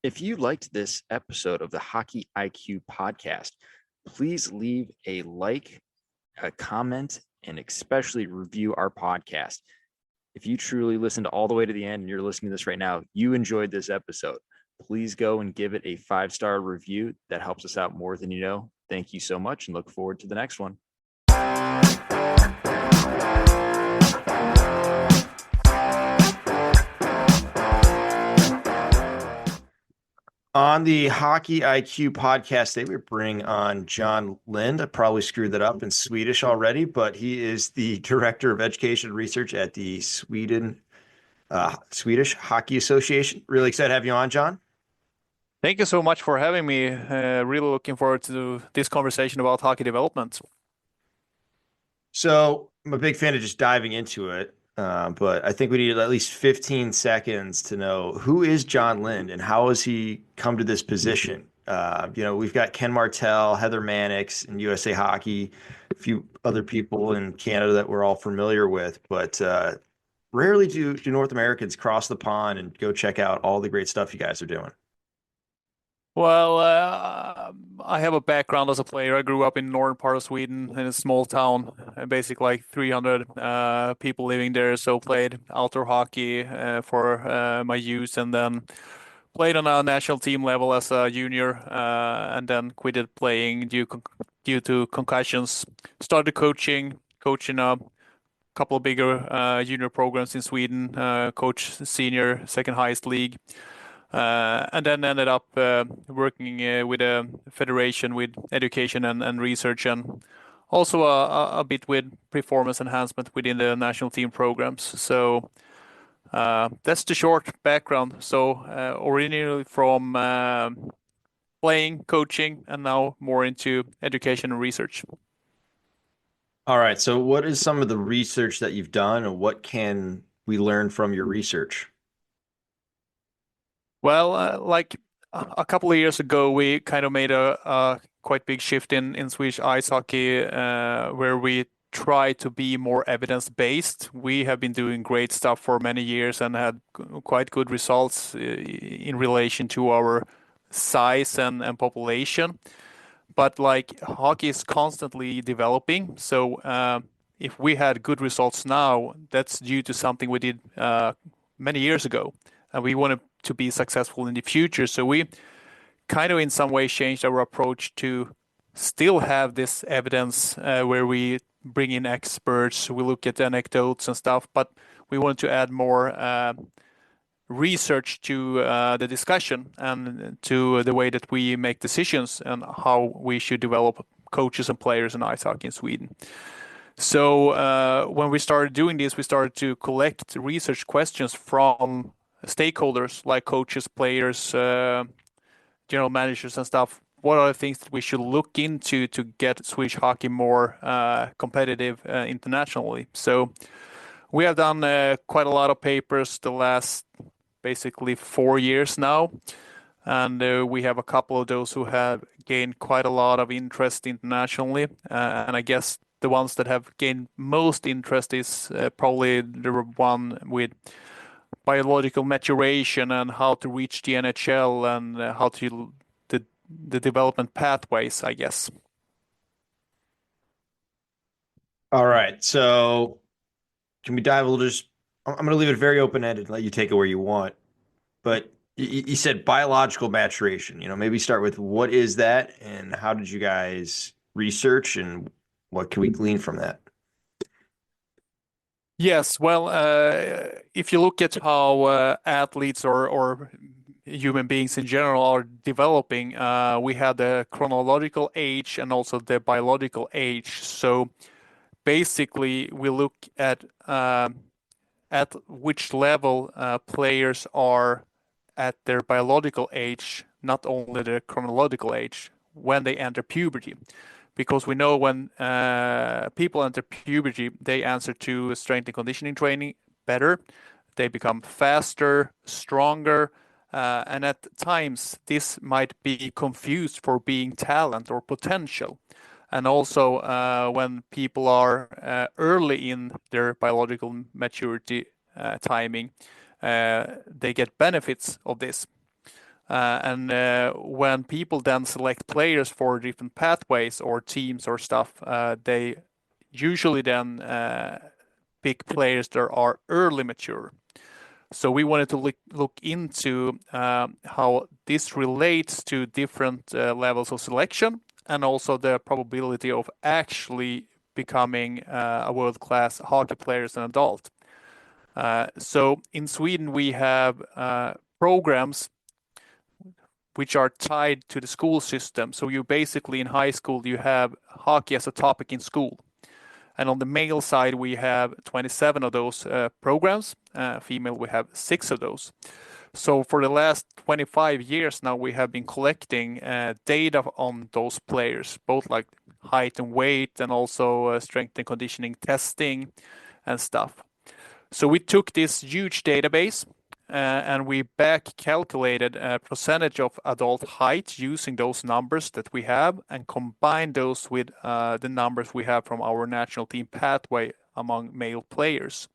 If you liked this episode of the Hockey IQ podcast, please leave a like, a comment, and especially review our podcast. If you truly listened all the way to the end and you're listening to this right now, you enjoyed this episode. Please go and give it a 5-star review. That helps us out more than you know. Thank you so much and look forward to the next one. On the Hockey IQ podcast, they would bring on John Lind. I probably screwed that up in Swedish already, but he is the director of education and research at the Swedish Hockey Association. Really excited to have you on, John. Thank you so much for having me. Really looking forward to this conversation about hockey development. So I'm a big fan of just diving into it, but I think we need at least 15 seconds to know who is John Lind and how has he come to this position? We've got Ken Martell, Heather Mannix in USA Hockey, a few other people in Canada that we're all familiar with, but rarely do North Americans cross the pond and go check out all the great stuff you guys are doing. Well, I have a background as a player. I grew up in northern part of Sweden in a small town, basically like 300 people living there. So played outdoor hockey for my youth, and then played on a national team level as a junior, and then quitted playing due to concussions. Started coaching a couple of bigger junior programs in Sweden, coach senior, second highest league. And then ended up working with a federation with education and research, and also a bit with performance enhancement within the national team programs. So that's the short background. So originally from playing, coaching, and now more into education and research. All right. So what is some of the research that you've done and what can we learn from your research? Well, like a couple of years ago, we kind of made a quite big shift in Swedish ice hockey, where we try to be more evidence-based. We have been doing great stuff for many years and had quite good results in relation to our size and population. But like hockey is constantly developing, so if we had good results now, that's due to something we did many years ago, and we want to be successful in the future. So we kind of in some way changed our approach to still have this evidence where we bring in experts, we look at anecdotes and stuff, but we want to add more research to the discussion and to the way that we make decisions and how we should develop coaches and players in ice hockey in Sweden. So when we started doing this, we started to collect research questions from stakeholders like coaches, players, general managers, and stuff. What are the things that we should look into to get Swedish hockey more competitive internationally? So we have done quite a lot of papers the last basically 4 years now, and we have a couple of those who have gained quite a lot of interest internationally. And I guess the ones that have gained most interest is probably the one with biological maturation and how to reach the NHL and how to the development pathways, I guess. All right. So can we dive a little just I'm going to leave it very open-ended and let you take it where you want. But you said biological maturation, maybe start with what is that and how did you guys research and what can we glean from that? Yes, well, if you look at how athletes or human beings in general are developing, we have the chronological age and also the biological age. So basically, we look at which level players are at their biological age, not only their chronological age, when they enter puberty. Because we know when people enter puberty, they answer to strength and conditioning training better. They become faster, stronger, and at times this might be confused for being talent or potential. And also, when people are early in their biological maturity timing, they get benefits of this. And when people then select players for different pathways or teams or stuff, they usually then pick players that are early mature. So we wanted to look into how this relates to different levels of selection and also the probability of actually becoming a world-class hockey player as an adult. So in Sweden, we have programs which are tied to the school system. So you basically in high school, you have hockey as a topic in school. And on the male side, we have 27 of those programs. Female, we have 6 of those. So for the last 25 years now, we have been collecting data on those players, both like height and weight, and also strength and conditioning testing and stuff. So we took this huge database and we back calculated a percentage of adult height using those numbers that we have and combined those with the numbers we have from our national team pathway among male players.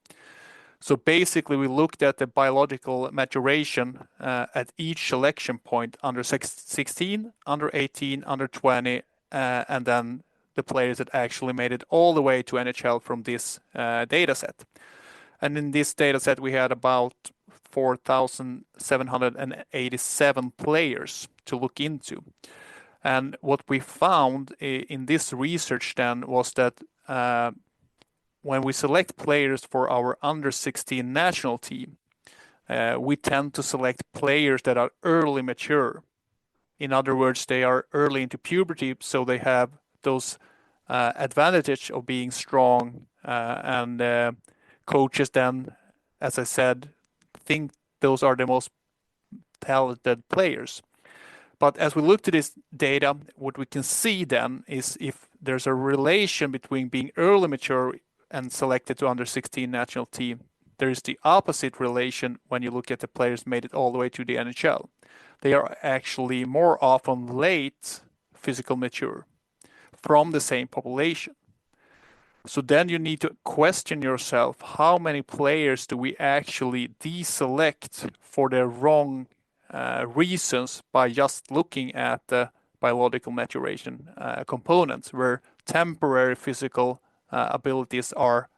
So basically, we looked at the biological maturation at each selection point under 16, under 18, under 20, and then the players that actually made it all the way to NHL from this data set. And in this data set, we had about 4,787 players to look into. And what we found in this research then was that when we select players for our under 16 national team, we tend to select players that are early mature. In other words, they are early into puberty, so they have those advantage of being strong and coaches then, as I said, think those are the most talented players. But as we look to this data, what we can see then is if there's a relation between being early mature and selected to under 16 national team, there is the opposite relation when you look at the players made it all the way to the NHL. They are actually more often late physical mature from the same population. So then you need to question yourself, how many players do we actually deselect for the wrong reasons by just looking at the biological maturation components, where temporary physical abilities are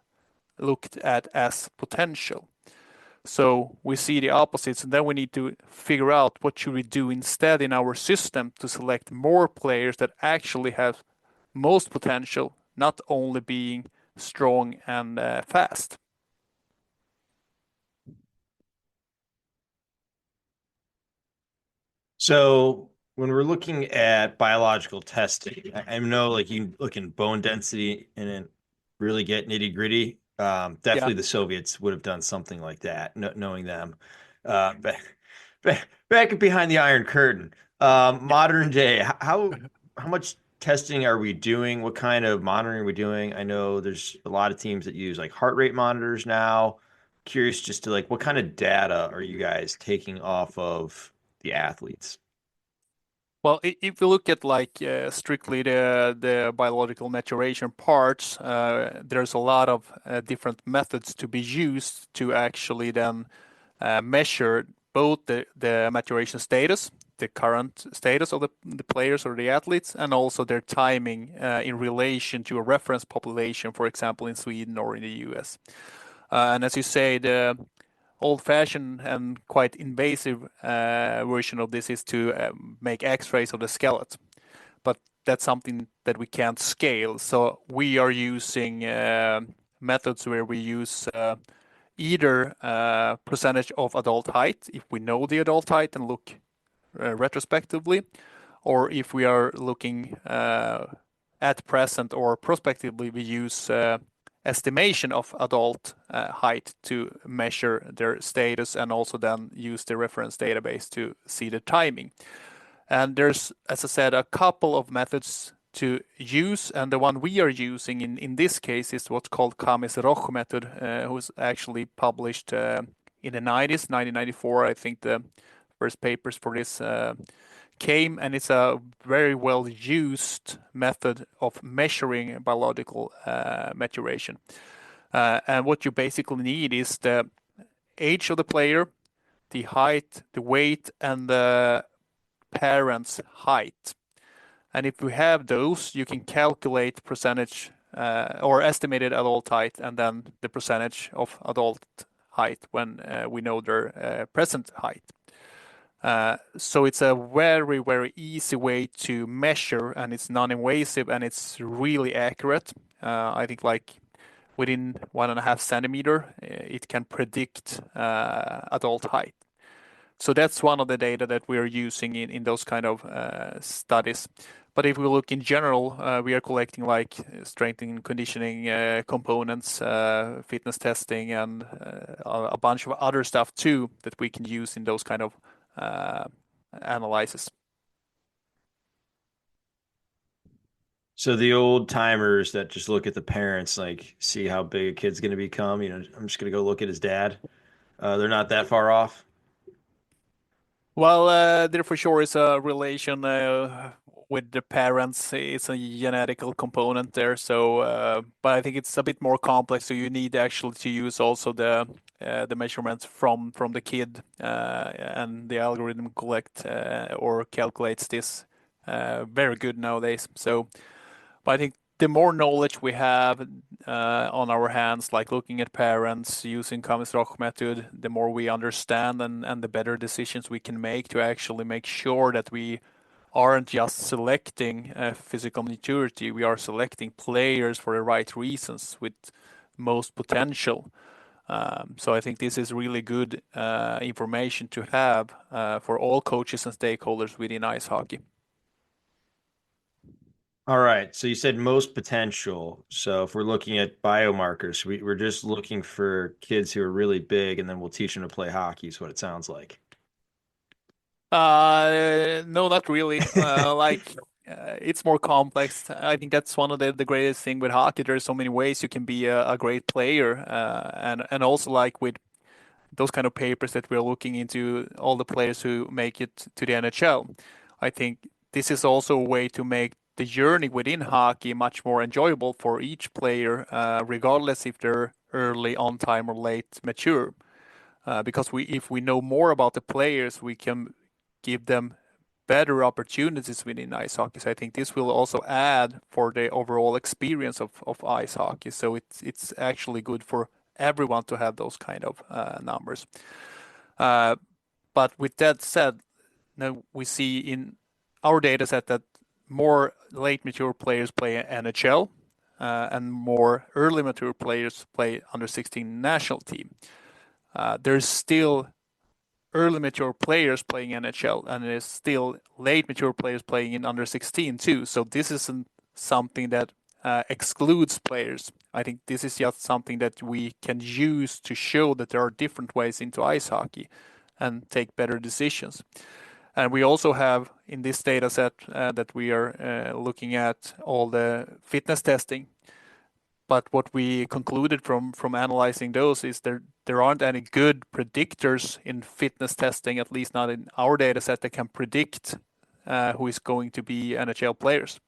looked at as potential. So we see the opposites, and then we need to figure out what should we do instead in our system to select more players that actually have most potential, not only being strong and fast. So when we're looking at biological testing, I know like you look in bone density and then really get nitty gritty. Yeah. Definitely the Soviets would have done something like that, knowing them. Back behind the Iron Curtain. Modern day, how much testing are we doing? What kind of monitoring are we doing? I know there's a lot of teams that use like heart rate monitors now. Curious just to like what kind of data are you guys taking off of the athletes? Well, if you look at like strictly the biological maturation parts, there's a lot of different methods to be used to actually then measure both the maturation status, the current status of the players or the athletes, and also their timing in relation to a reference population, for example, in Sweden or in the US. And as you say, the old-fashioned and quite invasive version of this is to make X-rays of the skeleton, but that's something that we can't scale. So we are using methods where we use either percentage of adult height, if we know the adult height and look retrospectively, or if we are looking at present or prospectively, we use estimation of adult height to measure their status and also then use the reference database to see the timing. And there's, as I said, a couple of methods to use, and the one we are using in this case is what's called Kamis-Roch method, who's actually published in the 90s, 1994. I think the first papers for this came, and it's a very well used method of measuring biological maturation. And what you basically need is the age of the player, the height, the weight, and the parents' height. And if we have those, you can calculate percentage or estimated adult height and then the percentage of adult height when we know their present height. So it's a very, very easy way to measure, and it's non-invasive and it's really accurate. I think like within 1.5 centimeter, it can predict adult height. So that's one of the data that we are using in those kind of studies. But if we look in general, we are collecting like strength and conditioning components, fitness testing, and a bunch of other stuff too that we can use in those kind of analysis. So the old timers that just look at the parents, like see how big a kid's going to become. I'm just going to go look at his dad. They're not that far off. Well, there for sure is a relation with the parents. It's a genetical component there. So, but I think it's a bit more complex. So you need actually to use also the measurements from the kid, and the algorithm collect or calculates this very good nowadays. So, but I think the more knowledge we have on our hands, like looking at parents using Kami's method, the more we understand and the better decisions we can make to actually make sure that we aren't just selecting physical maturity, we are selecting players for the right reasons with most potential. So I think this is really good information to have for all coaches and stakeholders within ice hockey. All right. So you said most potential. So if we're looking at biomarkers, we're just looking for kids who are really big, and then we'll teach them to play hockey, is what it sounds like. No, not really. It's more complex. I think that's one of the greatest thing with hockey. There's so many ways you can be a great player, and also like with those kind of papers that we're looking into all the players who make it to the NHL. I think this is also a way to make the journey within hockey much more enjoyable for each player, regardless if they're early on time or late mature. Because if we know more about the players, we can give them better opportunities within ice hockey. So I think this will also add for the overall experience of ice hockey. So it's actually good for everyone to have those kind of numbers. But with that said, now we see in our data set that more late mature players play NHL, and more early mature players play under 16 national team. There's still early mature players playing NHL, and there's still late mature players playing in under 16 too. So this isn't something that excludes players. I think this is just something that we can use to show that there are different ways into ice hockey and take better decisions. And we also have in this data set that we are looking at all the fitness testing. But what we concluded from analyzing those is there aren't any good predictors in fitness testing, at least not in our data set, that can predict who is going to be NHL players.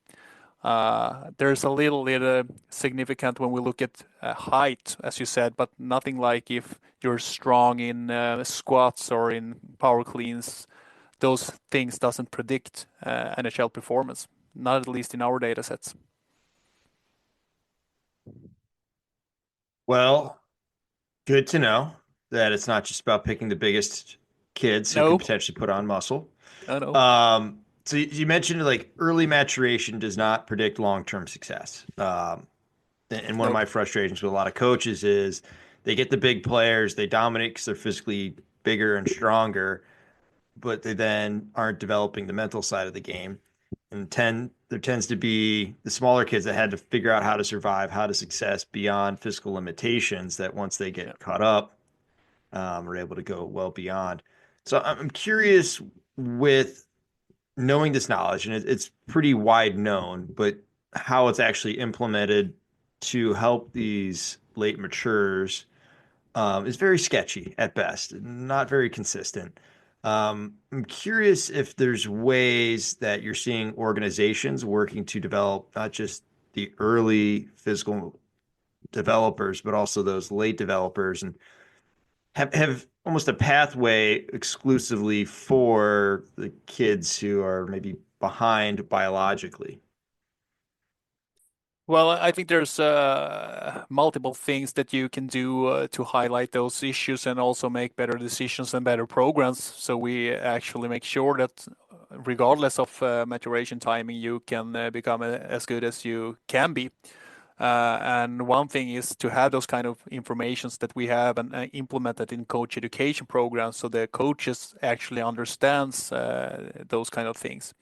There's a little significant when we look at height, as you said, but nothing like if you're strong in squats or in power cleans. Those things doesn't predict NHL performance, not at least in our data sets. Well, good to know that it's not just about picking the biggest kids who can No, potentially put on muscle. no. So you mentioned like early maturation does not predict long-term success. And one of Nope. my frustrations with a lot of coaches is they get the big players, they dominate because they're physically bigger and stronger, but they then aren't developing the mental side of the game. And there tends to be the smaller kids that had to figure out how to survive, how to success beyond physical limitations that once they Yeah. get caught up, are able to go well beyond. So I'm curious with knowing this knowledge, and it's pretty wide known, but how it's actually implemented to help these late matures is very sketchy at best, not very consistent. I'm curious if there's ways that you're seeing organizations working to develop not just the early physical developers, but also those late developers. And have almost a pathway exclusively for the kids who are maybe behind biologically. Well, I think there's multiple things that you can do to highlight those issues and also make better decisions and better programs. So we actually make sure that regardless of maturation timing, you can become as good as you can be. And one thing is to have those kind of informations that we have and implement it in coach education programs so the coaches actually understands those kind of things.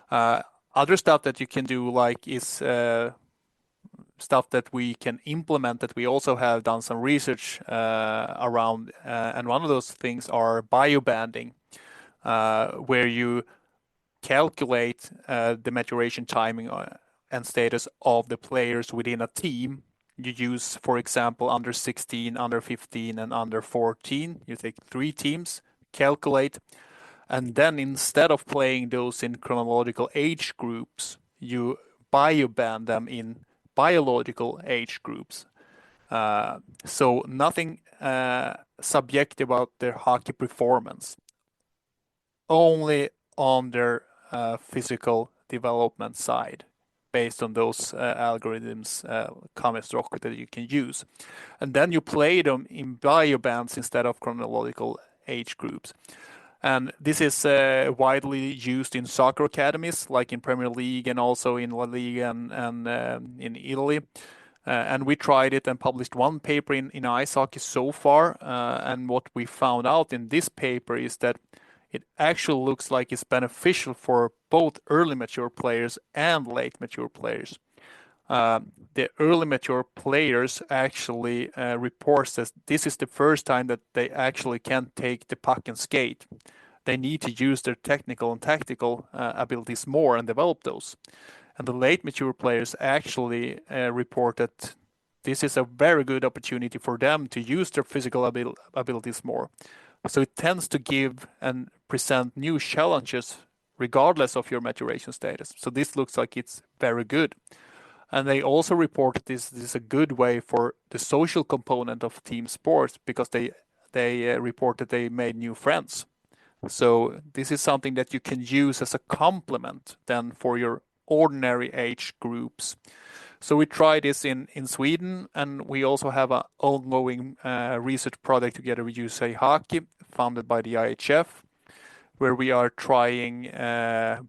Uh, Other stuff that you can do like is stuff that we can implement that we also have done some research around. And one of those things are biobanding, where you calculate the maturation timing and status of the players within a team. You use, for example, under 16, under 15, and under 14. You take 3 teams, calculate, and then instead of playing those in chronological age groups, you bioband them in biological age groups. So nothing subjective about their hockey performance, only on their physical development side, based on those algorithms, Kamestrock, that you can use. And then you play them in biobands instead of chronological age groups. And this is widely used in soccer academies, like in Premier League and also in La Liga and in Italy. And we tried it and published one paper in ice hockey so far. And what we found out in this paper is that it actually looks like it's beneficial for both early mature players and late mature players. The early mature players actually reports that this is the first time that they actually can take the puck and skate. They need to use their technical and tactical abilities more and develop those. And the late mature players actually report that this is a very good opportunity for them to use their physical abilities more. So it tends to give and present new challenges regardless of your maturation status. So this looks like it's very good. And they also report that this is a good way for the social component of team sports because they report that they made new friends. So this is something that you can use as a complement then for your ordinary age groups. So we tried this in Sweden, and we also have an ongoing research project together with USA Hockey, funded by the IHF, where we are trying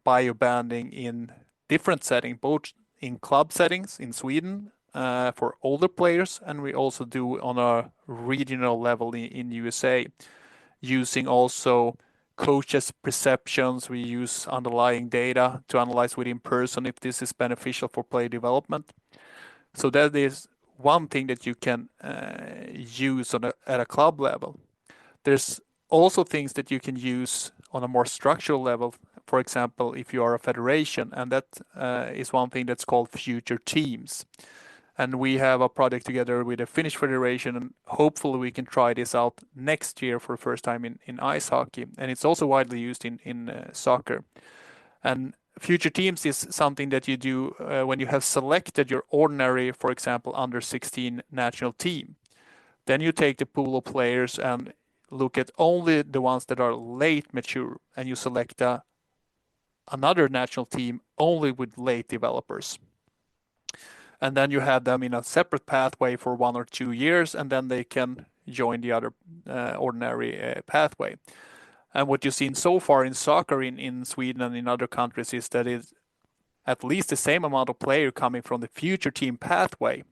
biobanding in different settings, both in club settings in Sweden for older players, and we also do on a regional level in USA, using also coaches' perceptions. We use underlying data to analyze within person if this is beneficial for player development. So that is one thing that you can use at a club level. There's also things that you can use on a more structural level. For example, if you are a federation, and that is one thing that's called future teams. And we have a project together with the Finnish Federation, and hopefully we can try this out next year for the first time in ice hockey. And it's also widely used in soccer. And future teams is something that you do when you have selected your ordinary, for example, under 16 national team. Then you take the pool of players and look at only the ones that are late mature, and you select another national team only with late developers. And then you have them in a separate pathway for 1 or 2 years, and then they can join the other ordinary pathway. And what you've seen so far in soccer in Sweden and in other countries is that it's at least the same amount of player coming from the future team pathway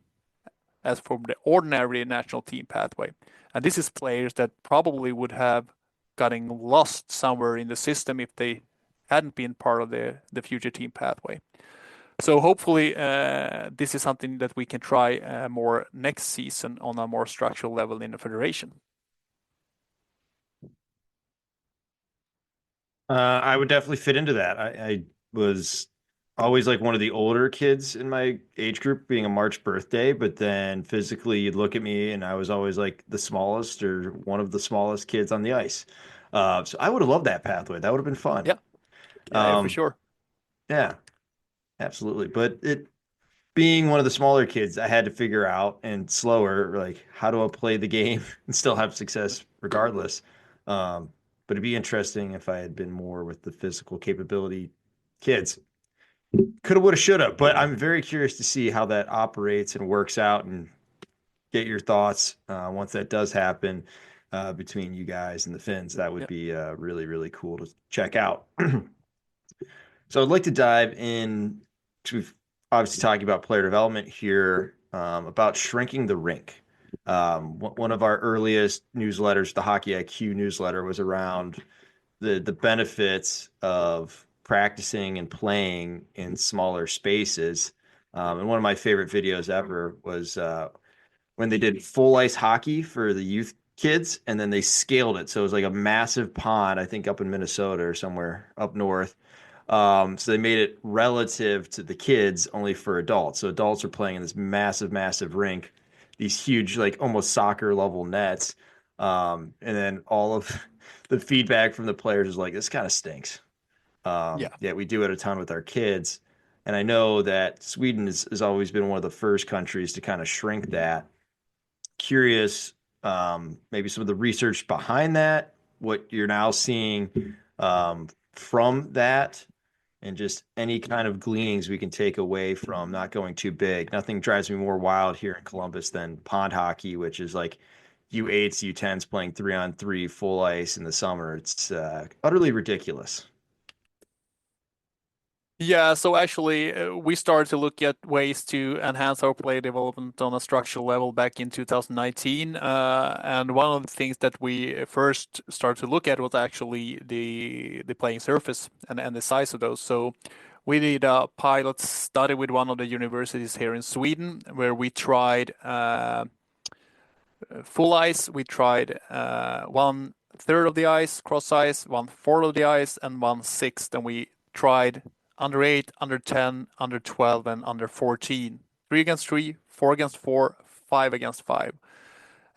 as from the ordinary national team pathway. And this is players that probably would have gotten lost somewhere in the system if they hadn't been part of the future team pathway. So hopefully this is something that we can try more next season on a more structural level in the federation. I would definitely fit into that. I was always like one of the older kids in my age group, being a March birthday, but then physically you'd look at me and I was always like the smallest or one of the smallest kids on the ice. So I would have loved that pathway. That would have been fun. Yeah, yeah, for Um, sure. yeah, absolutely. But it being one of the smaller kids, I had to figure out and slower, like how do I play the game and still have success regardless. But it'd be interesting if I had been more with the physical capability kids. Coulda, woulda, shoulda. But I'm very curious to see how that operates and works out and get your thoughts once that does happen between you guys and the Finns. That would Yeah. be really, really cool to check out. So I'd like to dive in to obviously talking about player development here, about shrinking the rink. One of our earliest newsletters, the Hockey IQ newsletter, was around the benefits of practicing and playing in smaller spaces. And one of my favorite videos ever was when they did full ice hockey for the youth kids, and then they scaled it. So it was like a massive pond, I think up in Minnesota or somewhere up north. So they made it relative to the kids, only for adults. So adults are playing in this massive, massive rink, these huge, like almost soccer level nets. And then all of the feedback from the players is like, this kind of stinks. Yeah. Yeah, we do it a ton with our kids. And I know that Sweden has always been one of the first countries to kind of shrink that. Curious, maybe some of the research behind that, what you're now seeing from that, and just any kind of gleanings we can take away from not going too big. Nothing drives me more wild here in Columbus than pond hockey, which is like U8s, U10s playing 3-on-3 full ice in the summer. It's utterly ridiculous. Yeah, so actually, we started to look at ways to enhance our play development on a structural level back in 2019. And one of the things that we first started to look at was actually the playing surface and the size of those. So we did a pilot study with one of the universities here in Sweden where we tried full ice. We tried 1/3 of the ice, cross ice, 1/4 of the ice, and 1/6. And we tried under 8, under 10, under 12, and under 14. 3 against 3, 4 against 4, 5 against 5.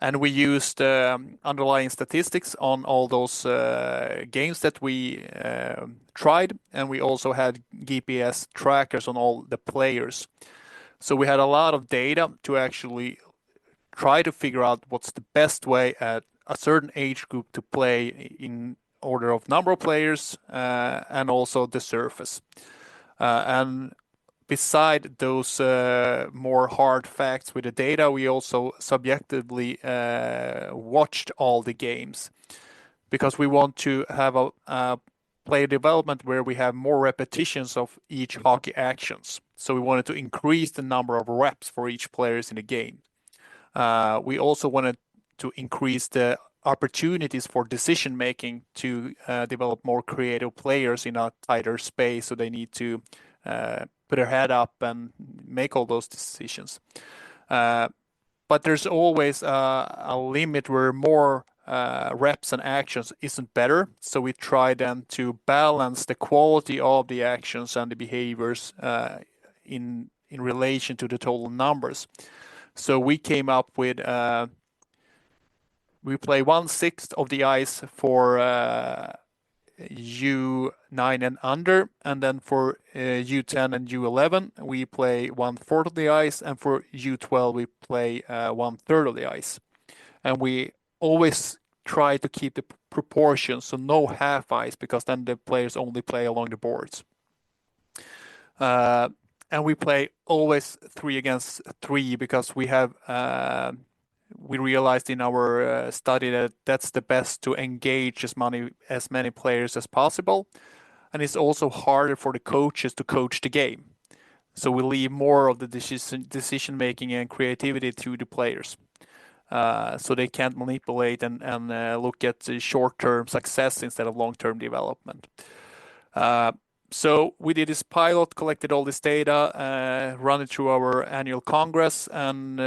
And we used underlying statistics on all those games that we tried. And we also had GPS trackers on all the players. So we had a lot of data to actually try to figure out what's the best way at a certain age group to play in order of number of players and also the surface. And beside those more hard facts with the data, we also subjectively watched all the games because we want to have a player development where we have more repetitions of each hockey actions. So we wanted to increase the number of reps for each players in the game. We also wanted to increase the opportunities for decision making to develop more creative players in a tighter space, so they need to put their head up and make all those decisions. But there's always a limit where more reps and actions isn't better. So we try then to balance the quality of the actions and the behaviors in relation to the total numbers. So we came up with we play 1/6 of the ice for U9 and under, and then for U10 and U11 we play 1/4 of the ice, and for U12 we play 1/3 of the ice. And we always try to keep the proportions, so no half ice, because then the players only play along the boards. And we play always 3 against 3 because we have we realized in our study that that's the best to engage as many players as possible, and it's also harder for the coaches to coach the game. So we leave more of the decision making and creativity to the players, so they can't manipulate and look at the short-term success instead of long-term development. So we did this pilot, collected all this data, run it through our annual congress, and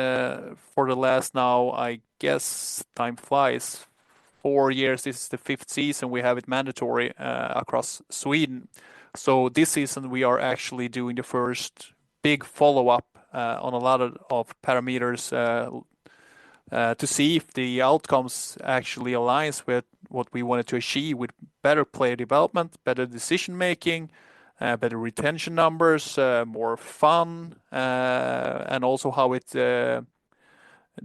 for the last now, I guess time flies, 4 years, this is the 5th season, we have it mandatory across Sweden. So this season we are actually doing the first big follow-up on a lot of parameters to see if the outcomes actually aligns with what we wanted to achieve, with better player development, better decision making, better retention numbers, more fun, and also how the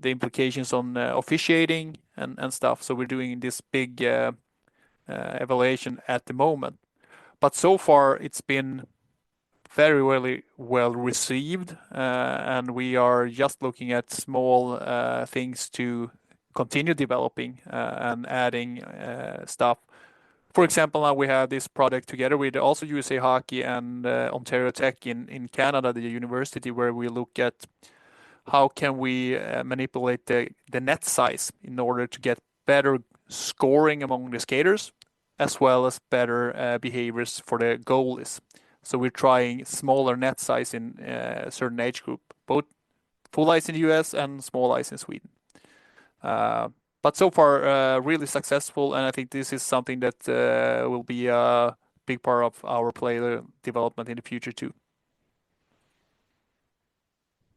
implications on officiating and stuff. So we're doing this big evaluation at the moment. But so far, it's been very, really well received, and we are just looking at small things to continue developing and adding stuff. For example, now we have this project together with also USA Hockey and Ontario Tech in Canada, the university, where we look at how can we manipulate the net size in order to get better scoring among the skaters, as well as better behaviors for the goalies. So we're trying smaller net size in a certain age group, both full ice in the US and small ice in Sweden. But so far, really successful, and I think this is something that will be a big part of our player development in the future too.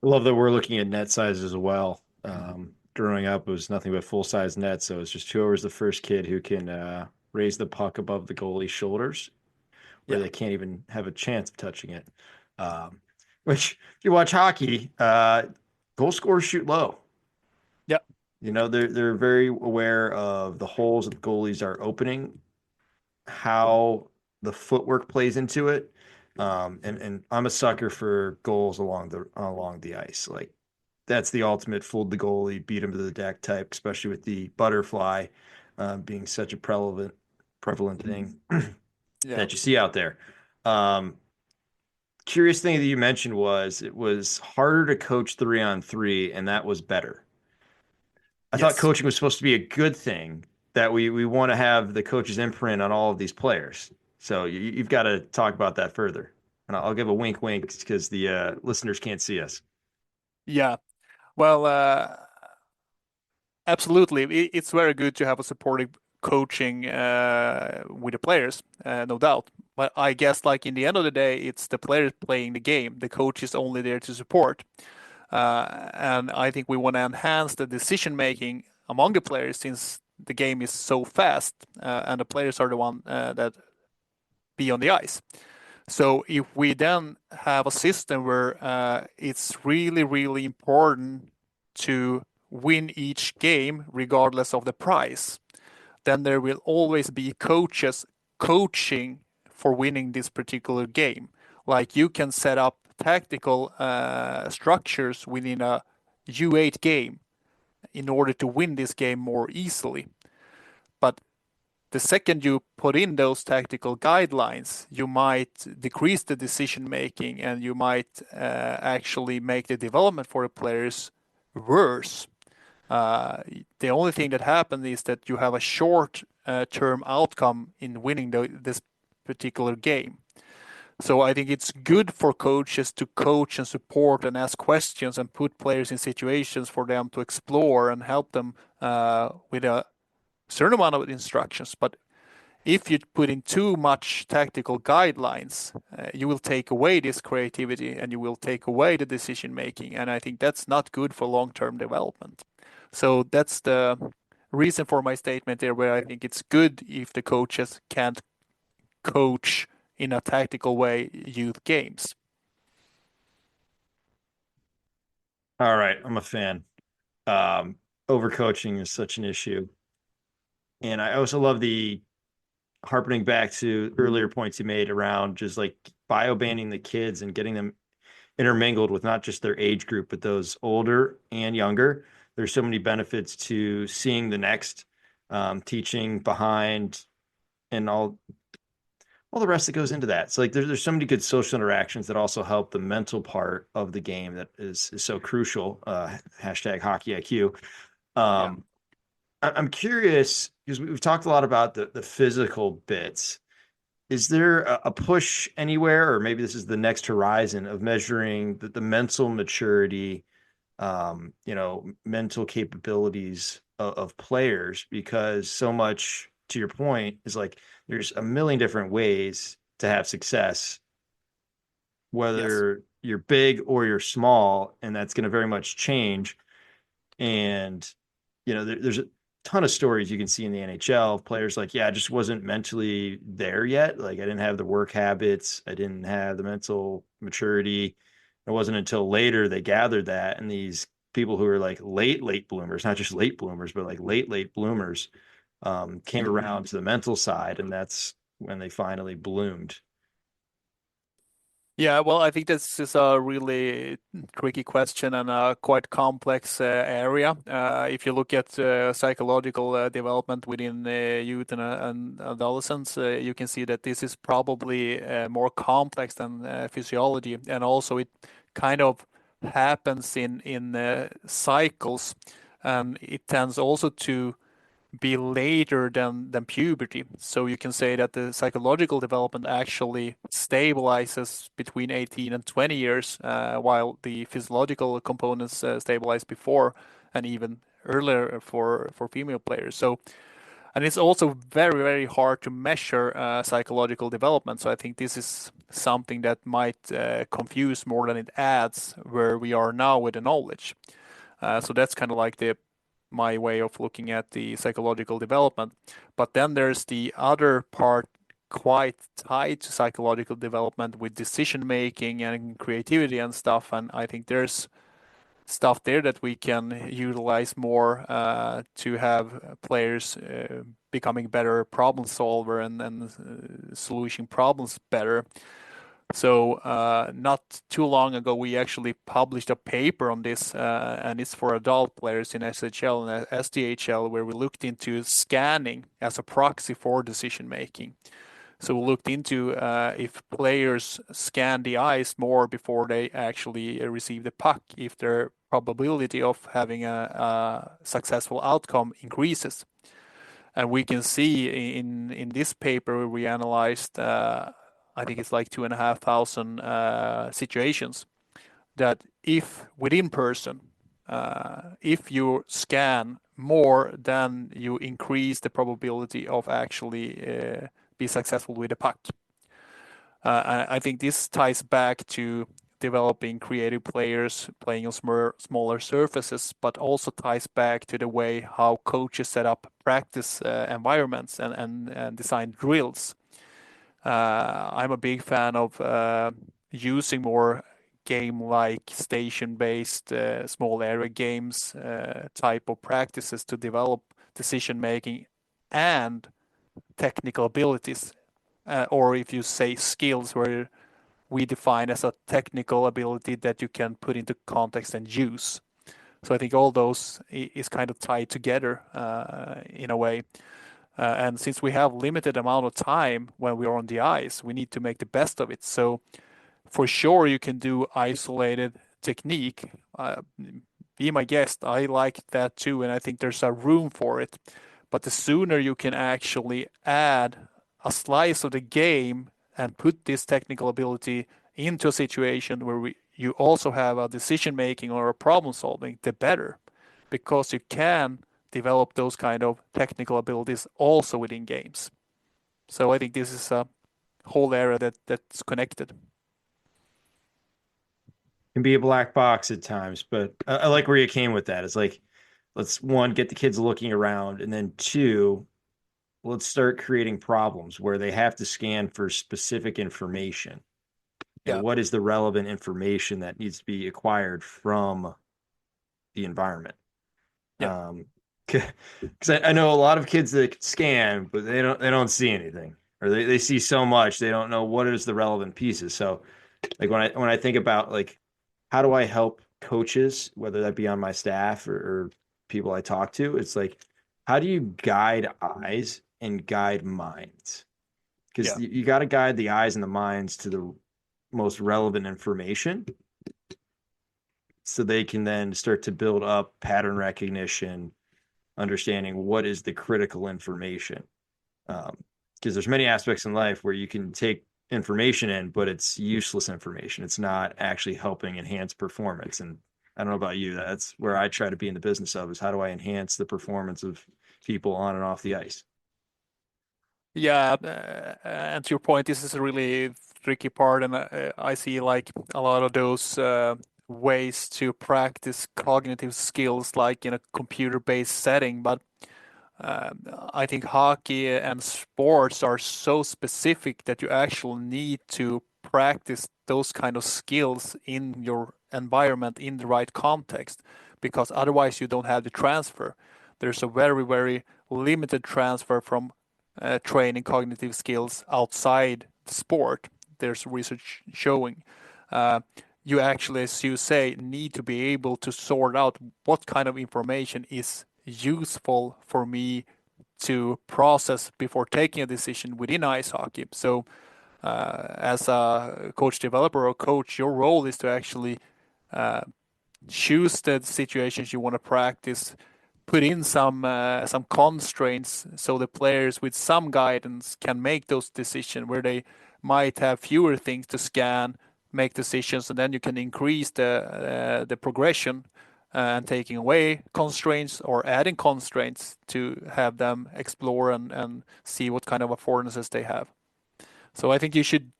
I love that we're looking at net sizes as well. Growing up, it was nothing but full size nets, so it's just whoever's the first kid who can raise the puck above the goalie's shoulders, where Yeah. they can't even have a chance of touching it. Which, if you watch hockey, goal scorers shoot low. Yeah. You know, they're very aware of the holes that the goalies are opening, how the footwork plays into it. And I'm a sucker for goals along the ice. Like that's the ultimate fooled the goalie, beat him to the deck type, especially with the butterfly being such a prevalent thing Yeah. that you see out there. Um, Curious thing that you mentioned was it was harder to coach 3-on-3, and that was better. I thought Yes. coaching was supposed to be a good thing, that we want to have the coach's imprint on all of these players. So you've got to talk about that further. And I'll give a wink, wink, because the listeners can't see us. Yeah. Well, absolutely. It's very good to have a supportive coaching with the players, no doubt. But I guess, like in the end of the day, it's the players playing the game. The coach is only there to support. And I think we want to enhance the decision making among the players since the game is so fast, and the players are the one that be on the ice. So if we then have a system where it's really, really important to win each game regardless of the prize, then there will always be coaches coaching for winning this particular game. Like you can set up tactical structures within a U8 game in order to win this game more easily. But the second you put in those tactical guidelines, you might decrease the decision making and you might actually make the development for the players worse. The only thing that happens is that you have a short term outcome in winning this particular game. So I think it's good for coaches to coach and support and ask questions and put players in situations for them to explore and help them with a certain amount of instructions. But if you put in too much tactical guidelines, you will take away this creativity and you will take away the decision making. And I think that's not good for long-term development. So that's the reason for my statement there, where I think it's good if the coaches can't coach in a tactical way youth games. All right, I'm a fan. Um, Overcoaching is such an issue. And I also love the harping back to earlier points you made around just like bio banding the kids and getting them intermingled with not just their age group, but those older and younger. There's so many benefits to seeing the next, teaching behind, and all the rest that goes into that. So like there's so many good social interactions that also help the mental part of the game that is so crucial. Hashtag hockey IQ. Yeah. I'm curious because we've talked a lot about the physical bits. Is there a push anywhere, or maybe this is the next horizon of measuring the mental maturity, mental capabilities of players? Because so much, to your point, is like there's a million different ways to have success, Yes. whether you're big or you're small, and that's going to very much change. And there's ton of stories you can see in the NHL of players like, yeah, I just wasn't mentally there yet. Like I didn't have the work habits, I didn't have the mental maturity. It wasn't until later they gathered that, and these people who are like late bloomers, not just late bloomers, but like late bloomers, came around to the mental side, and that's when they finally bloomed. Yeah, well, I think this is a really tricky question and a quite complex area. If you look at psychological development within youth and adolescents, you can see that this is probably more complex than physiology, and also it kind of happens in cycles, and it tends also to be later than puberty. So you can say that the psychological development actually stabilizes between 18 and 20 years, while the physiological components stabilize before and even earlier for female players. So, and it's also very hard to measure psychological development. So I think this is something that might confuse more than it adds where we are now with the knowledge. So that's kind of like the my way of looking at the psychological development. But then there's the other part quite tied to psychological development with decision making and creativity and stuff. And I think there's stuff there that we can utilize more to have players becoming better problem solver and solution problems better. So not too long ago, we actually published a paper on this, and it's for adult players in SHL and SDHL, where we looked into scanning as a proxy for decision making. So we looked into if players scan the ice more before they actually receive the puck, if their probability of having a successful outcome increases. And we can see in this paper we analyzed, I think it's like 2,500 situations, that if within person, if you scan more, then you increase the probability of actually be successful with the puck. I think this ties back to developing creative players playing on smaller surfaces, but also ties back to the way how coaches set up practice environments and design drills. I'm a big fan of using more game-like station-based small area games type of practices to develop decision making and technical abilities, or if you say skills, where we define as a technical ability that you can put into context and use. So I think all those is kind of tied together in a way. And since we have limited amount of time when we are on the ice, we need to make the best of it. So for sure, you can do isolated technique. Be my guest. I like that too, and I think there's a room for it. But the sooner you can actually add a slice of the game and put this technical ability into a situation where you also have a decision making or a problem solving, the better, because you can develop those kind of technical abilities also within games. So I think this is a whole area that's connected. Can be a black box at times, but I like where you came with that. It's like, let's one, get the kids looking around, and then two, let's start creating problems where they have to scan for specific information. And Yeah. what is the relevant information that needs to be acquired from the environment? Yeah. Because I know a lot of kids that scan, but they don't see anything, or they see so much they don't know what is the relevant pieces. So like when I think about like how do I help coaches, whether that be on my staff or people I talk to, it's like how do you guide eyes and guide minds? Because Yeah. you got to guide the eyes and the minds to the most relevant information so they can then start to build up pattern recognition, understanding what is the critical information. Because there's many aspects in life where you can take information in, but it's useless information. It's not actually helping enhance performance. And I don't know about you, that's where I try to be in the business of is how do I enhance the performance of people on and off the ice? Yeah, and to your point, this is a really tricky part, and I see like a lot of those ways to practice cognitive skills, like in a computer-based setting. But I think hockey and sports are so specific that you actually need to practice those kind of skills in your environment in the right context, because otherwise you don't have the transfer. There's a very, very limited transfer from training cognitive skills outside the sport. There's research showing. Uh, you actually, as you say, need to be able to sort out what kind of information is useful for me to process before taking a decision within ice hockey. So, as a coach developer or coach, your role is to actually uh, choose the situations you want to practice, put in some constraints so the players with some guidance can make those decisions where they might have fewer things to scan, make decisions, and then you can increase the progression and taking away constraints or adding constraints to have them explore and see what kind of affordances they have. So I think you should,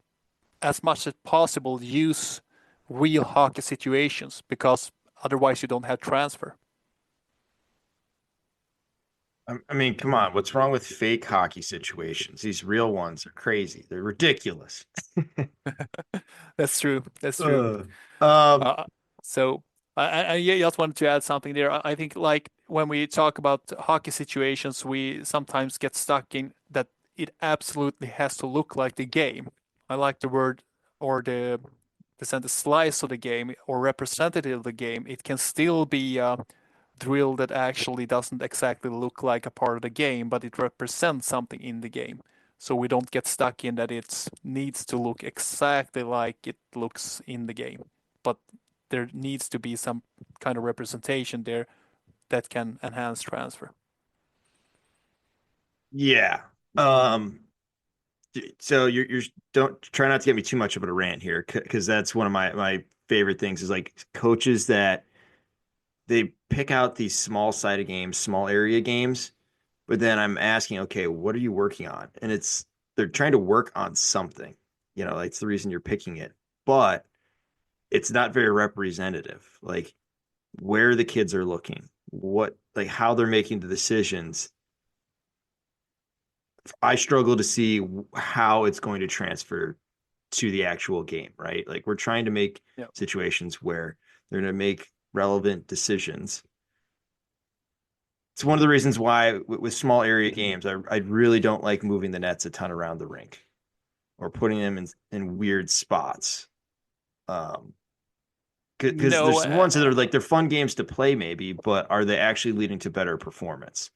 as much as possible, use real hockey situations because otherwise you don't have transfer. I mean, come on, what's wrong with fake hockey situations? These real ones are crazy. They're ridiculous. That's true. That's true. Uh, um, Uh, so I yeah, just wanted to add something there. I think like when we talk about hockey situations, we sometimes get stuck in that it absolutely has to look like the game. I like the word or the sentence slice of the game or representative of the game. It can still be a drill that actually doesn't exactly look like a part of the game, but it represents something in the game. So we don't get stuck in that it needs to look exactly like it looks in the game, but there needs to be some kind of representation there that can enhance transfer. yeah. Um, so you're don't try not to get me too much of a rant here because that's one of my favorite things is like coaches that they pick out these small sided games, small area games, but then I'm asking, okay, what are you working on? And it's they're trying to work on something, like it's the reason you're picking it, but it's not very representative. Like where the kids are looking, what like how they're making the decisions. I struggle to see how it's going to transfer to the actual game, right? Like we're trying to make Yeah. situations where they're going to make relevant decisions. It's one of the reasons why with small area games, I really don't like moving the nets a ton around the rink or putting them in weird spots. Um, because No, there's ones that are like they're fun games to play maybe, but are they actually leading to better performance?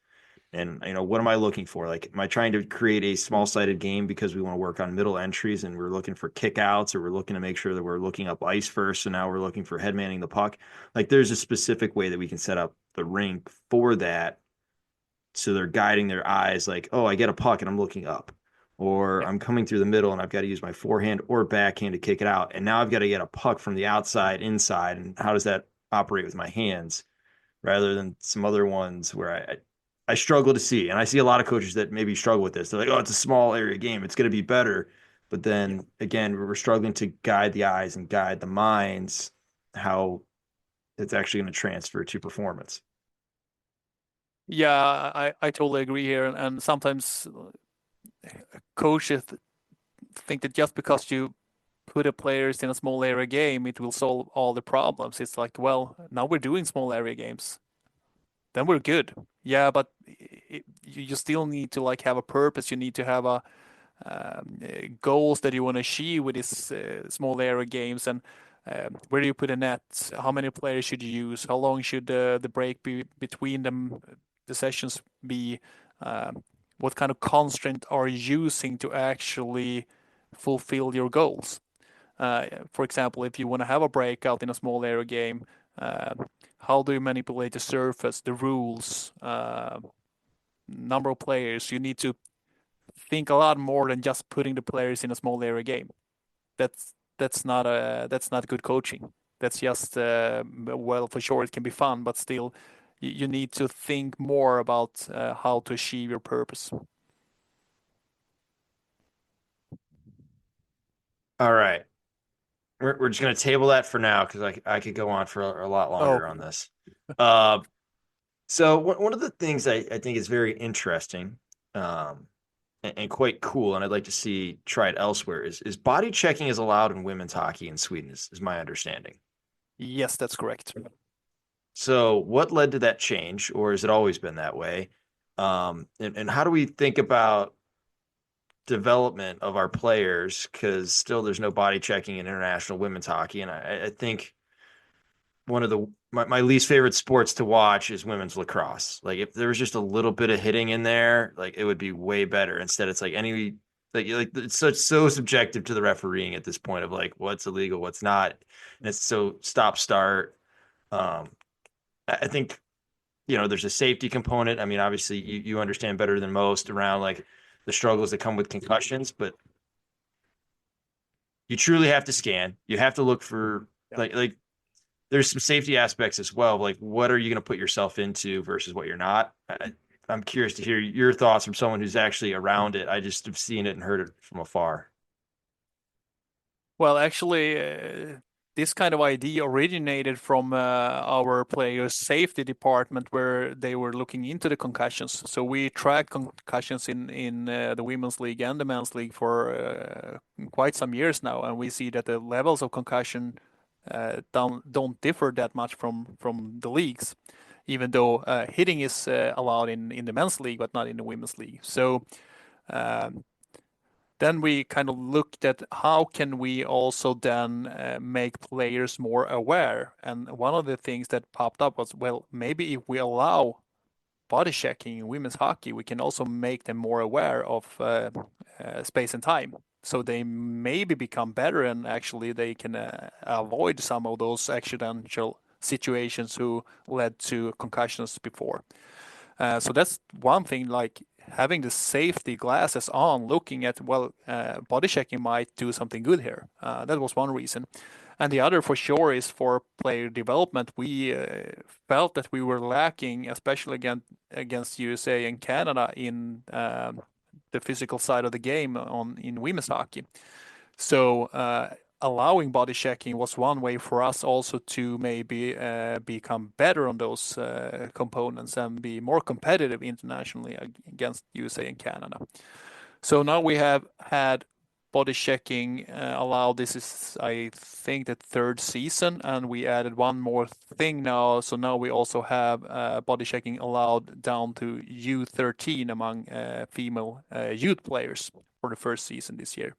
And what am I looking for? Like, am I trying to create a small-sided game because we want to work on middle entries and we're looking for kickouts, or we're looking to make sure that we're looking up ice first, so now we're looking for head manning the puck? Like, there's a specific way that we can set up the rink for that, so they're guiding their eyes, like, oh, I get a puck and I'm looking up, or yeah. I'm coming through the middle and I've got to use my forehand or backhand to kick it out, and now I've got to get a puck from the outside inside, and how does that operate with my hands? Rather than some other ones where I struggle to see. And I see a lot of coaches that maybe struggle with this. They're like, oh, it's a small area game. It's going to be better. But Yeah. then again, we're struggling to guide the eyes and guide the minds how it's actually going to transfer to performance. Yeah, I totally agree here. And sometimes coaches think that just because you put a players in a small area game, it will solve all the problems. It's like, well, now we're doing small area games. Then we're good. Yeah, but you still need to like have a purpose. You need to have a goals that you want to achieve with these small area games, and where do you put a net? How many players should you use? How long should the break be between them? The sessions be? What kind of constraint are you using to actually fulfill your goals? For example, if you want to have a breakout in a small area game, uh, how do you manipulate the surface, the rules, number of players? You need to think a lot more than just putting the players in a small area game. That's not good coaching. That's just well, for sure it can be fun, but still, you need to think more about how to achieve your purpose. All right. We're just going to table that for now because I could go on for a lot Oh, longer on this. Uh, So one of the things I think is very interesting, um, and quite cool, and I'd like to see tried elsewhere is body checking is allowed in women's hockey in Sweden, is my understanding. Yes, that's correct. So what led to that change, or has it always been that way? And how do we think about development of our players? Because still there's no body checking in international women's hockey, and I think one of my least favorite sports to watch is women's lacrosse. Like if there was just a little bit of hitting in there, like it would be way better. Instead, it's like any like it's so subjective to the refereeing at this point of like what's illegal, what's not, and it's so stop start. Um, I think there's a safety component. I mean, obviously you understand better than most around like the struggles that come with concussions, but you truly have to scan. You have to look for Yeah. like there's some safety aspects as well. Like, what are you going to put yourself into versus what you're not? I'm curious to hear your thoughts from someone who's actually around it. I just have seen it and heard it from afar. Well, actually, this kind of idea originated from our players' safety department, where they were looking into the concussions. So we tracked concussions in the women's league and the men's league for quite some years now, and we see that the levels of concussion don't differ that much from the leagues, even though hitting is allowed in the men's league, but not in the women's league. So. Um, then we kind of looked at how can we also then make players more aware. And one of the things that popped up was, well, maybe if we allow body checking in women's hockey, we can also make them more aware of space and time. So they maybe become better, and actually they can avoid some of those accidental situations who led to concussions before. So that's one thing, like having the safety glasses on, looking at, well, body checking might do something good here. That was one reason. And the other for sure is for player development. We felt that we were lacking, especially against USA and Canada, in the physical side of the game in women's hockey. So allowing body checking was one way for us also to maybe become better on those components and be more competitive internationally against USA and Canada. So now we have had body checking allowed. This is, I think, the third season, and we added one more thing now. So now we also have body checking allowed down to U13 among female youth players for the first season this year.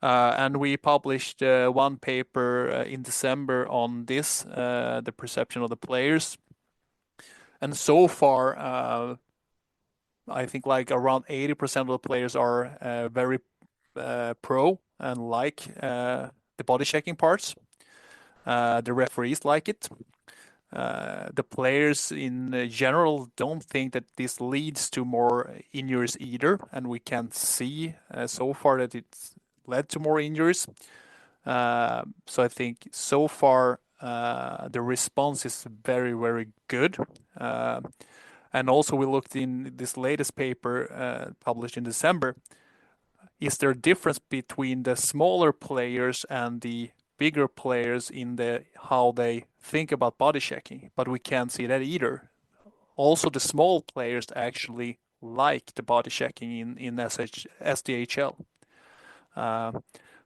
And we published one paper in December on this, the perception of the players. And so far, I think like around 80% of the players are very pro and like the body checking parts. The referees like it. The players in general don't think that this leads to more injuries either, and we can see so far that it's led to more injuries. So I think so far the response is very, very good. And also we looked in this latest paper published in December. Is there a difference between the smaller players and the bigger players in the how they think about body checking? But we can't see that either. Also, the small players actually like the body checking in SDHL. Uh,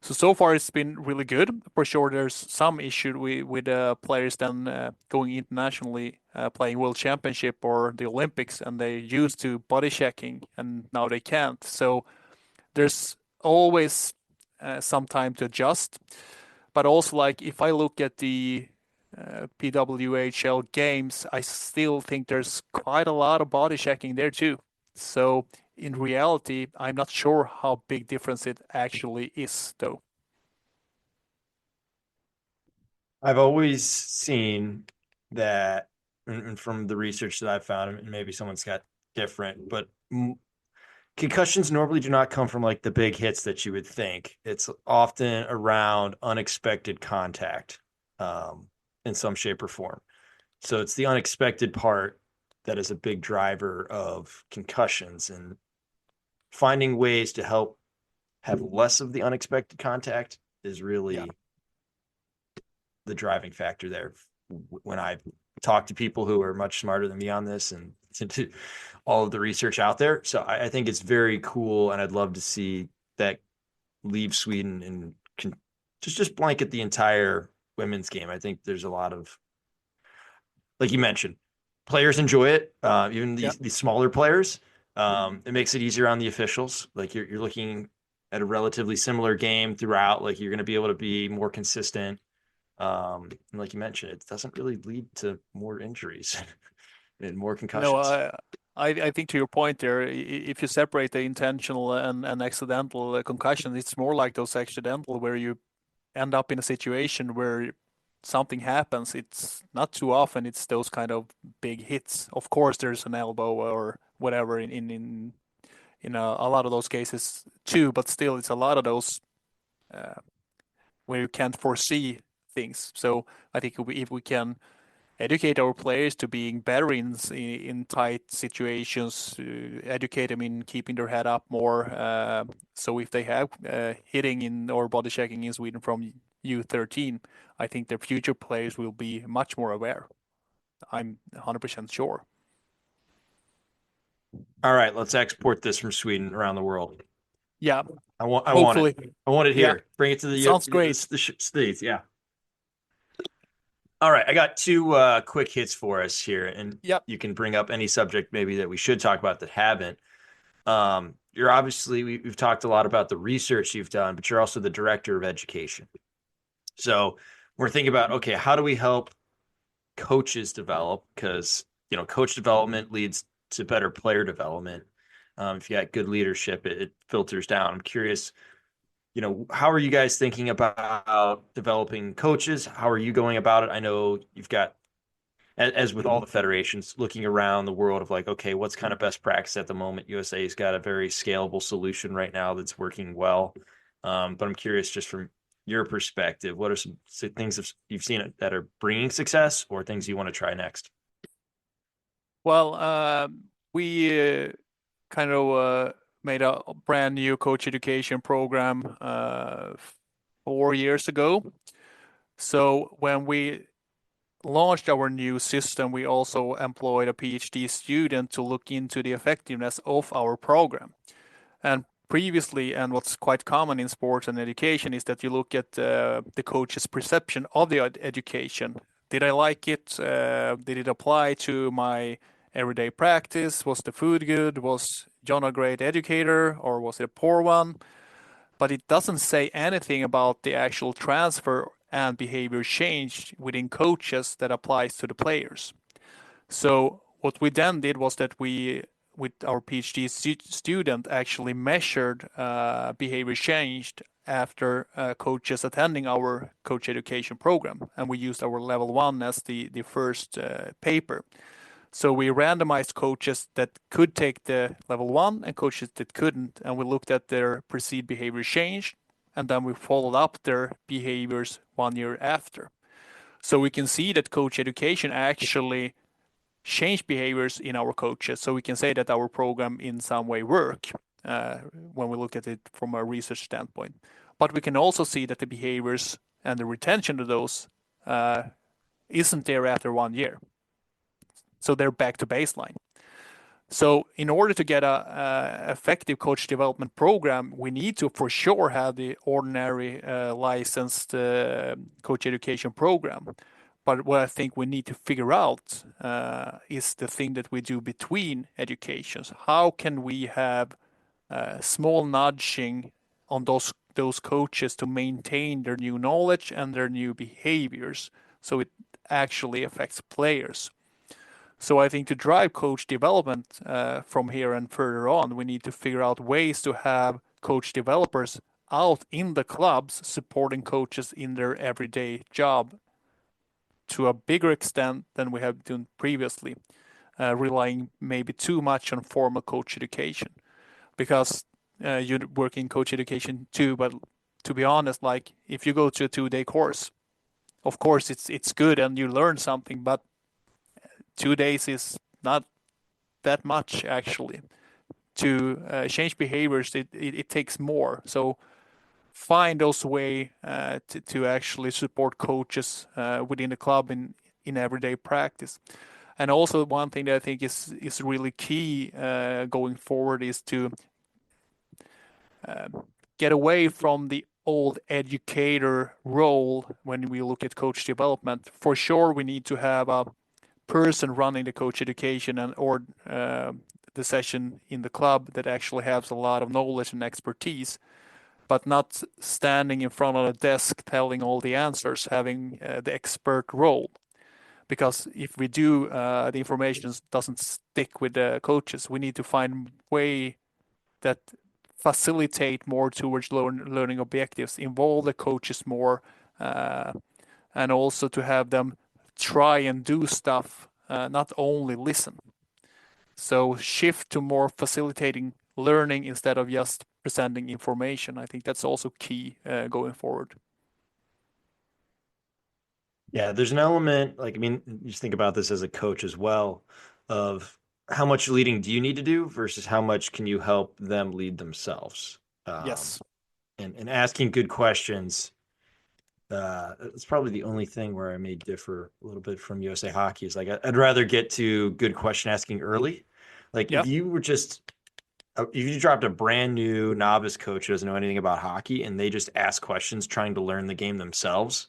so far it's been really good. For sure, there's some issue with players then going internationally, playing World Championship or the Olympics, and they used to body checking, and now they can't. So there's always some time to adjust. But also, like if I look at the PWHL games, I still think there's quite a lot of body checking there too. So in reality, I'm not sure how big difference it actually is, though. I've always seen that, and from the research that I've found, and maybe someone's got different, but concussions normally do not come from like the big hits that you would think. It's often around unexpected contact, um, in some shape or form. So it's the unexpected part that is a big driver of concussions, and finding ways to help have less of the unexpected contact is Yeah. really the driving factor there when I've talk to people who are much smarter than me on this and to all of the research out there. So I think it's very cool, and I'd love to see that leave Sweden and just blanket the entire women's game. I think there's a lot of, like you mentioned, players enjoy it, even Yeah. these smaller players. It makes it easier on the officials. Like you're looking at a relatively similar game throughout. Like you're going to be able to be more consistent. And like you mentioned, it doesn't really lead to more injuries and more No, concussions. I think to your point there, if you separate the intentional and accidental concussions, it's more like those accidental where you end up in a situation where something happens. It's not too often. It's those kind of big hits. Of course, there's an elbow or whatever in a lot of those cases too, but still, it's a lot of those uh, where you can't foresee things. So I think if we can educate our players to being better in tight situations, educate them in keeping their head up more. So if they have hitting in or body checking in Sweden from U13, I think their future players will be much more aware. I'm 100% sure. All right, let's export this from Sweden around the world. Yeah, I want it. hopefully. I want it Yeah, here. Bring it to sounds great. the states. Yeah. All right, I got two quick hits for us here, and Yep. you can bring up any subject maybe that we should talk about that haven't. You're obviously we've talked a lot about the research you've done, but you're also the director of education. So we're thinking about, okay, how do we help coaches develop? Because coach development leads to better player development. If you got good leadership, it filters down. I'm curious, how are you guys thinking about developing coaches? How are you going about it? I know you've got, as with all the federations, looking around the world of like, okay, what's kind of best practice at the moment? USA's got a very scalable solution right now that's working well. But I'm curious, just from your perspective, what are some things you've seen that are bringing success or things you want to try next? Well, we kind of made a brand new coach education program 4 years ago. So when we launched our new system, we also employed a PhD student to look into the effectiveness of our program. And previously, and what's quite common in sports and education is that you look at the coach's perception of the education. Did I like it? Did it apply to my everyday practice? Was the food good? Was John a great educator or was it a poor one? But it doesn't say anything about the actual transfer and behavior change within coaches that applies to the players. So what we then did was that we, with our PhD student, actually measured behavior changed after coaches attending our coach education program, and we used our level 1 as the first paper. So we randomized coaches that could take the level 1 and coaches that couldn't, and we looked at their perceived behavior change, and then we followed up their behaviors 1 year after. So we can see that coach education actually changed behaviors in our coaches. So we can say that our program in some way work when we look at it from a research standpoint. But we can also see that the behaviors and the retention of those isn't there after 1 year. So they're back to baseline. So in order to get a effective coach development program, we need to for sure have the ordinary licensed coach education program. But what I think we need to figure out is the thing that we do between educations. How can we have small nudging on those coaches to maintain their new knowledge and their new behaviors so it actually affects players? So I think to drive coach development from here and further on, we need to figure out ways to have coach developers out in the clubs supporting coaches in their everyday job to a bigger extent than we have done previously, relying maybe too much on formal coach education. Because you work in coach education too, but to be honest, like if you go to a 2-day course, of course it's good and you learn something, but 2 days is not that much actually. To change behaviors, it takes more. So find those way to actually support coaches within the club in everyday practice. And also one thing that I think is really key going forward is to get away from the old educator role when we look at coach development. For sure, we need to have a person running the coach education and or the session in the club that actually has a lot of knowledge and expertise, but not standing in front of a desk telling all the answers, having the expert role. Because if we do, the information doesn't stick with the coaches. We need to find way that facilitate more towards learning objectives, involve the coaches more, uh, and also to have them try and do stuff, not only listen. So shift to more facilitating learning instead of just presenting information. I think that's also key going forward. Yeah, there's an element, like, I mean, you just think about this as a coach as well, of how much leading do you need to do versus how much can you help them lead themselves. Um, Yes. and asking good questions. It's probably the only thing where I may differ a little bit from USA Hockey is like I'd rather get to good question asking early. Like Yeah. if you were just if you dropped a brand new novice coach who doesn't know anything about hockey and they just ask questions trying to learn the game themselves,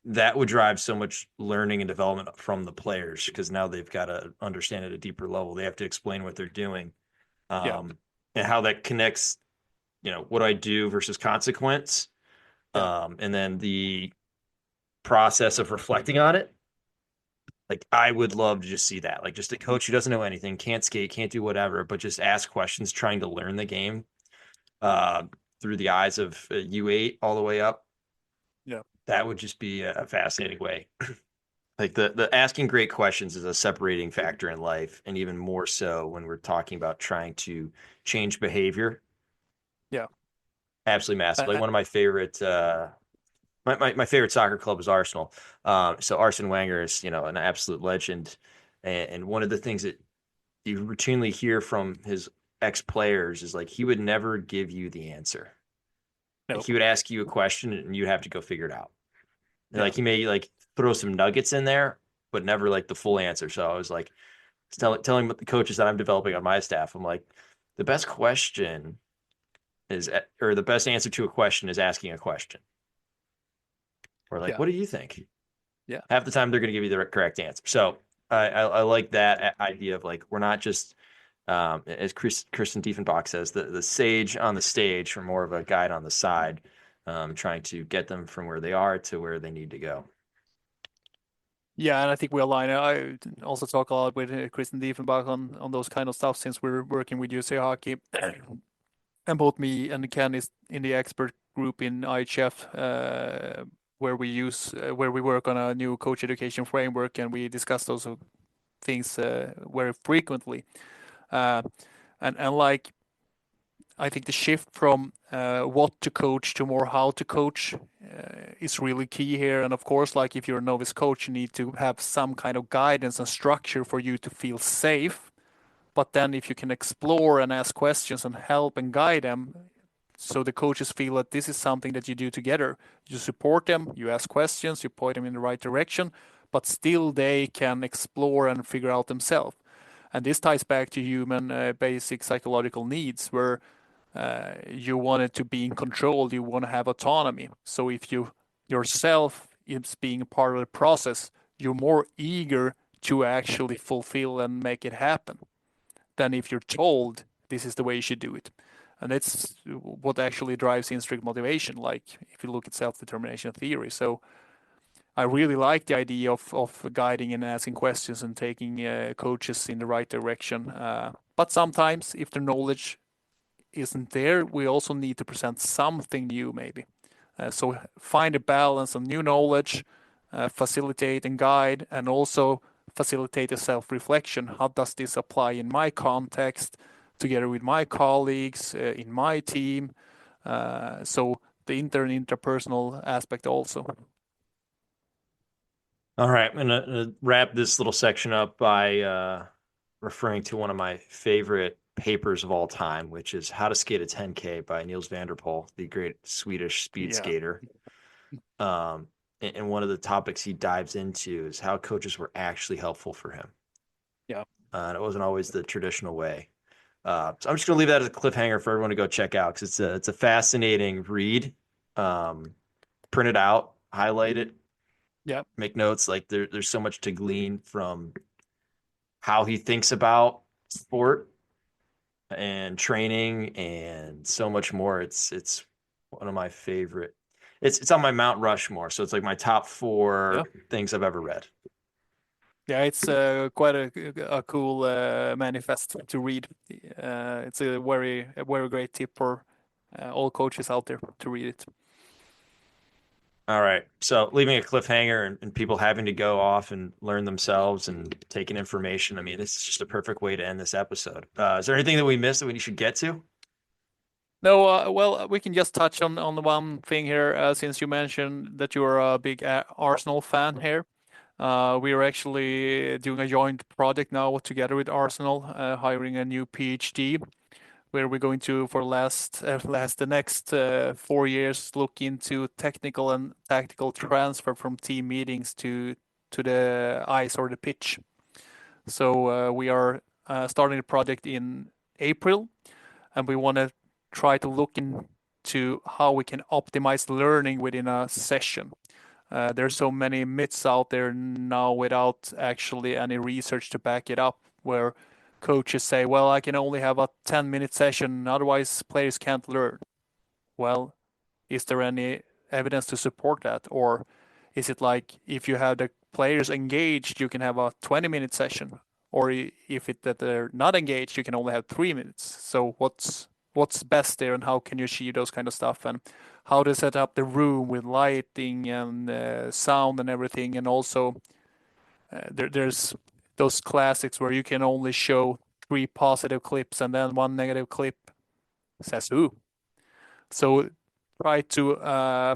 that would drive so much learning and development from the players because now they've got to understand at a deeper level. They have to explain what they're doing, Yeah. and how that connects. What do I do versus consequence, Yeah. and then the process of reflecting on it. Like I would love to just see that. Like just a coach who doesn't know anything, can't skate, can't do whatever, but just ask questions, trying to learn the game uh, through the eyes of U8 all the way up. Yeah. That would just be a fascinating way. Like the asking great questions is a separating factor in life, and even more so when we're talking about trying to change behavior. Yeah. Absolutely massive. Like Uh, one of my favorite my favorite soccer club is Arsenal. So Arsene Wenger is, an absolute legend. And one of the things that you routinely hear from his ex players is like he would never give you the answer. Like no. he would ask you a question and you have to go figure it out. And Yeah. like he may like throw some nuggets in there, but never like the full answer. So I was like telling the coaches that I'm developing on my staff, I'm like, the best question is, or the best answer to a question is asking a question. Or like, Yeah. what do you think? Yeah. Half the time they're going to give you the correct answer. So I like that idea of like we're not just as Kristen Diefenbach says, the sage on the stage or more of a guide on the side, trying to get them from where they are to where they need to go. Yeah, and I think we align. I also talk a lot with Kristen Diefenbach on those kind of stuff since we're working with USA Hockey. And both me and Ken is in the expert group in IHF, where we work on a new coach education framework, and we discuss those things very frequently. Uh, and like I think the shift from what to coach to more how to coach is really key here. And of course, like if you're a novice coach, you need to have some kind of guidance and structure for you to feel safe. But then if you can explore and ask questions and help and guide them, so the coaches feel that this is something that you do together. You support them, you ask questions, you point them in the right direction, but still they can explore and figure out themselves. And this ties back to human basic psychological needs, where you want it to be in control, you want to have autonomy. So if you yourself is being a part of the process, you're more eager to actually fulfill and make it happen than if you're told this is the way you should do it. And that's what actually drives intrinsic motivation, like if you look at self-determination theory. So I really like the idea of guiding and asking questions and taking coaches in the right direction. But sometimes if the knowledge isn't there, we also need to present something new, maybe. So find a balance of new knowledge, facilitate and guide, and also facilitate a self-reflection. How does this apply in my context, together with my colleagues, in my team? So the and interpersonal aspect also. All right, I'm gonna wrap this little section up by referring to one of my favorite papers of all time, which is How to Skate a 10K by Niels van der Poel, the great Swedish speed Yeah. skater. Um, and one of the topics he dives into is how coaches were actually helpful for him. Yeah. And it wasn't always the traditional way. So I'm just going to leave that as a cliffhanger for everyone to go check out because it's a fascinating read. Print it out, highlight it, Yeah. make notes. Like there's so much to glean from how he thinks about sport and training and so much more. It's one of my favorite. It's on my Mount Rushmore, so it's like my top Yeah. four things I've ever read. Yeah, it's quite a cool manifest to read. It's a very great tip for all coaches out there to read it. All right. So leaving a cliffhanger and people having to go off and learn themselves and taking information. I mean, this is just a perfect way to end this episode. Is there anything that we missed that we should get to? No, well, we can just touch on the one thing here, since you mentioned that you're a big Arsenal fan here. We are actually doing a joint project now together with Arsenal, hiring a new PhD, where we're going to, for the next 4 years, look into technical and tactical transfer from team meetings to the ice or the pitch. So we are starting the project in April, and we want to try to look into how we can optimize learning within a session. There's so many myths out there now without actually any research to back it up, where coaches say, well, I can only have a 10-minute session, otherwise players can't learn. Well, is there any evidence to support that? Or is it like if you have the players engaged, you can have a 20-minute session? Or if that they're not engaged, you can only have 3 minutes. So what's best there, and how can you achieve those kind of stuff? And how to set up the room with lighting and sound and everything. And also, there's those classics where you can only show 3 positive clips and then 1 negative clip says who. So try to,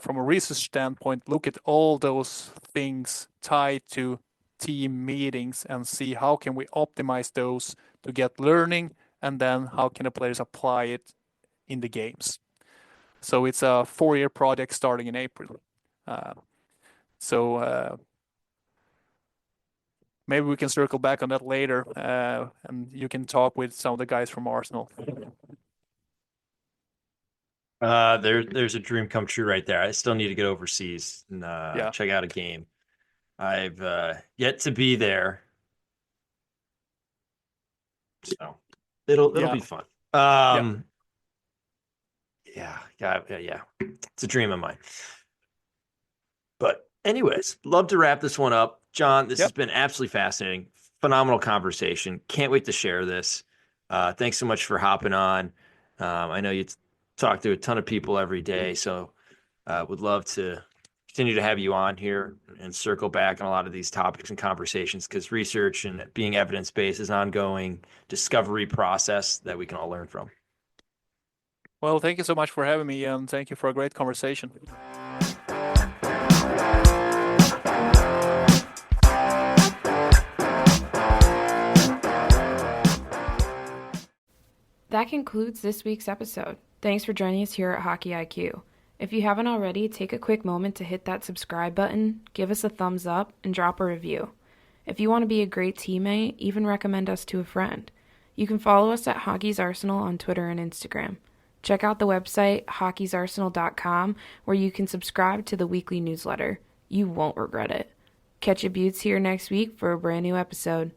from a research standpoint, look at all those things tied to team meetings and see how can we optimize those to get learning, and then how can the players apply it in the games. So it's a 4-year project starting in April. Uh, so maybe we can circle back on that later, and you can talk with some of the guys from Arsenal. There's a dream come true right there. I still need to get overseas and Yeah. check out a game. I've yet to be there, so it'll Yeah. be fun. Yeah. Yeah. It's a dream of mine. But anyways, love to wrap this one up. John, this has Yep. been absolutely fascinating. Phenomenal conversation. Can't wait to share this. Thanks so much for hopping on. I know you talk to a ton of people every day, so would love to continue to have you on here and circle back on a lot of these topics and conversations because research and being evidence-based is an ongoing discovery process that we can all learn from. Well, thank you so much for having me, and thank you for a great conversation. That concludes this week's episode. Thanks for joining us here at Hockey IQ. If you haven't already, take a quick moment to hit that subscribe button, give us a thumbs up, and drop a review. If you want to be a great teammate, even recommend us to a friend. You can follow us at Hockey's Arsenal on Twitter and Instagram. Check out the website, hockeysarsenal.com, where you can subscribe to the weekly newsletter. You won't regret it. Catch you beauts here next week for a brand new episode.